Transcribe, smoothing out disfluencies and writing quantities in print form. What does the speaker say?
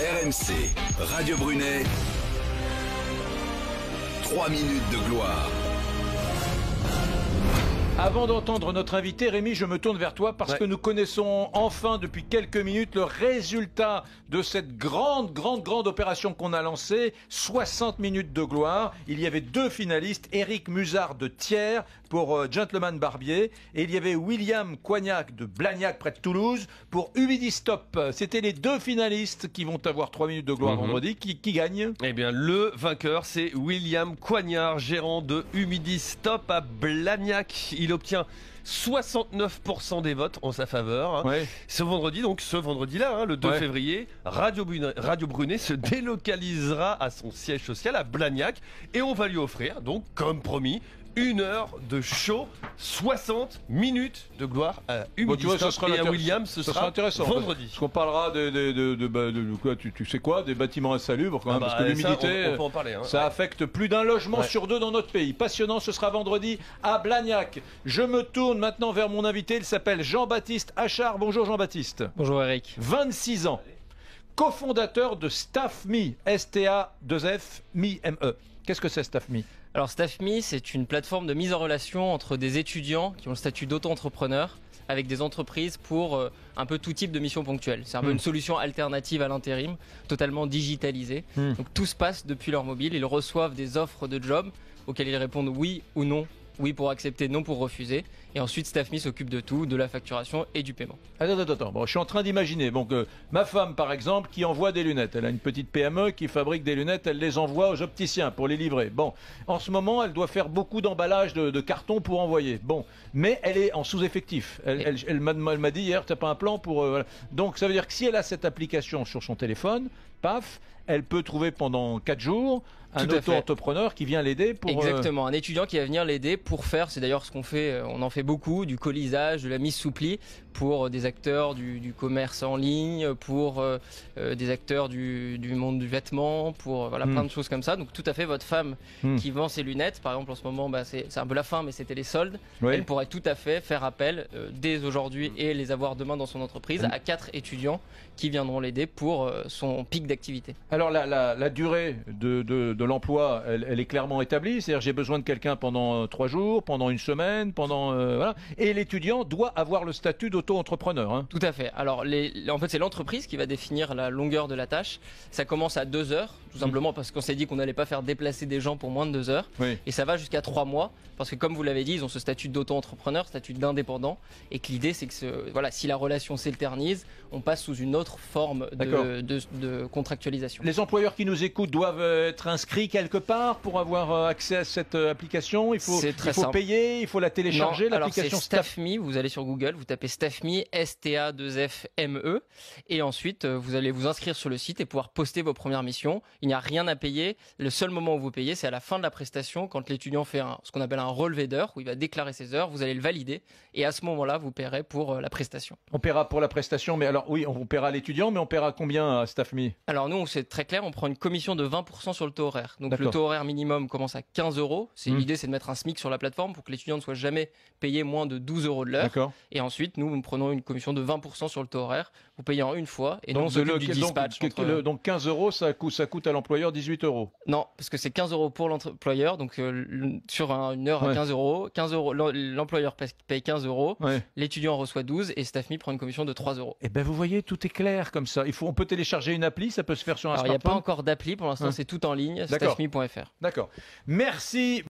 RMC, Radio Brunet, 3 minutes de gloire. Avant d'entendre notre invité, Rémi, je me tourne vers toi parce que nous connaissons enfin depuis quelques minutes le résultat de cette grande opération qu'on a lancée, 60 minutes de gloire. Il y avait deux finalistes, Éric Musard de Thiers pour Gentleman Barbier et il y avait William Coignac de Blagnac près de Toulouse pour Humidistop. C'était les deux finalistes qui vont avoir 3 minutes de gloire vendredi. Qui gagne? Eh bien, le vainqueur, c'est William Coignard, gérant de Humidistop à Blagnac. Il obtient 69% des votes en sa faveur. Ce vendredi-là, le 2 février, Radio Brunet se délocalisera à son siège social à Blagnac et on va lui offrir, donc, comme promis, 1 heure de show, 60 minutes de gloire à Humidistop et à William. Ce sera intéressant vendredi. Parce qu'on parlera de quoi, tu sais quoi, des bâtiments insalubres quand même, parce que l'humidité, on peut en parler, ça affecte plus d'un logement sur deux dans notre pays. Passionnant, ce sera vendredi à Blagnac. Je me tourne maintenant vers mon invité, il s'appelle Jean-Baptiste Achard. Bonjour Jean-Baptiste. Bonjour Eric. 26 ans, cofondateur de StaffMe, S-T-A-2-F-M-E. Qu'est-ce que c'est StaffMe? Alors StaffMe, c'est une plateforme de mise en relation entre des étudiants qui ont le statut d'auto-entrepreneur avec des entreprises pour un peu tout type de mission ponctuelle. C'est un peu une solution alternative à l'intérim, totalement digitalisée. Donc tout se passe depuis leur mobile. Ils reçoivent des offres de job auxquelles ils répondent oui ou non. Oui pour accepter, non pour refuser. Et ensuite, StaffMe s'occupe de tout, de la facturation et du paiement. Attends. Bon, je suis en train d'imaginer. Donc, ma femme, par exemple, qui envoie des lunettes. Elle a une petite PME qui fabrique des lunettes. Elle les envoie aux opticiens pour les livrer. Bon, en ce moment, elle doit faire beaucoup d'emballage de carton pour envoyer. Bon, mais elle est en sous-effectif. Elle m'a dit hier, t'as pas un plan pour... voilà. Donc, ça veut dire que si elle a cette application sur son téléphone, paf, elle peut trouver pendant 4 jours un auto-entrepreneur qui vient l'aider pour... Exactement, un étudiant qui va venir l'aider pour faire, c'est d'ailleurs ce qu'on fait, on en fait beaucoup, du colisage, de la mise sous pli pour des acteurs du commerce en ligne, pour des acteurs du monde du vêtement, pour plein de choses comme ça. Donc tout à fait, votre femme qui vend ses lunettes, par exemple en ce moment, c'est un peu la fin, mais c'était les soldes, elle pourrait tout à fait faire appel dès aujourd'hui et les avoir demain dans son entreprise à 4 étudiants qui viendront l'aider pour son pic d'activité. Alors la durée de l'emploi, elle est clairement établie, c'est-à-dire j'ai besoin de quelqu'un pendant 3 jours, pendant 1 semaine, pendant voilà. Et l'étudiant doit avoir le statut d'auto-entrepreneur. Hein. Tout à fait. Alors en fait c'est l'entreprise qui va définir la longueur de la tâche. Ça commence à 2 heures, tout simplement parce qu'on s'est dit qu'on n'allait pas faire déplacer des gens pour moins de 2 heures. Et ça va jusqu'à 3 mois, parce que comme vous l'avez dit, ils ont ce statut d'auto-entrepreneur, statut d'indépendant, et que l'idée c'est que si la relation s'éternise, on passe sous une autre forme de contractualisation. Les employeurs qui nous écoutent doivent être inscrits quelque part pour avoir accès à cette application. Il faut payer, il faut la télécharger, l'application StaffMe. Vous allez sur Google, vous tapez StaffMe, S-T-A-2-F-M-E, et ensuite vous allez vous inscrire sur le site et pouvoir poster vos premières missions. Il n'y a rien à payer. Le seul moment où vous payez, c'est à la fin de la prestation, quand l'étudiant fait ce qu'on appelle un relevé d'heures, où il va déclarer ses heures, vous allez le valider, et à ce moment-là, vous paierez pour la prestation. On paiera pour la prestation, mais alors oui, on paiera l'étudiant, mais on paiera combien à StaffMe? Alors nous, c'est très clair, on prend une commission de 20% sur le taux horaire. Donc le taux horaire minimum commence à 15 €. L'idée, c'est de mettre un SMIC sur la plateforme pour que l'étudiant ne soit jamais payé moins de 12 € de l'heure. Et ensuite, nous prenons une commission de 20% sur le taux horaire. Vous payez en une fois et donc, nous on s'occupe du dispatch. Donc 15 € ça coûte à l'employeur 18 €. Non, parce que c'est 15 € pour l'employeur. Donc sur une heure à 15 €. 15 €, l'employeur paye 15 €. L'étudiant reçoit 12 et StaffMe prend une commission de 3 €. Et ben vous voyez, tout est clair comme ça. On peut télécharger une appli, ça peut se faire sur un smartphone. Il n'y a pas encore d'appli pour l'instant, c'est tout en ligne. StaffMe.fr. D'accord. Merci.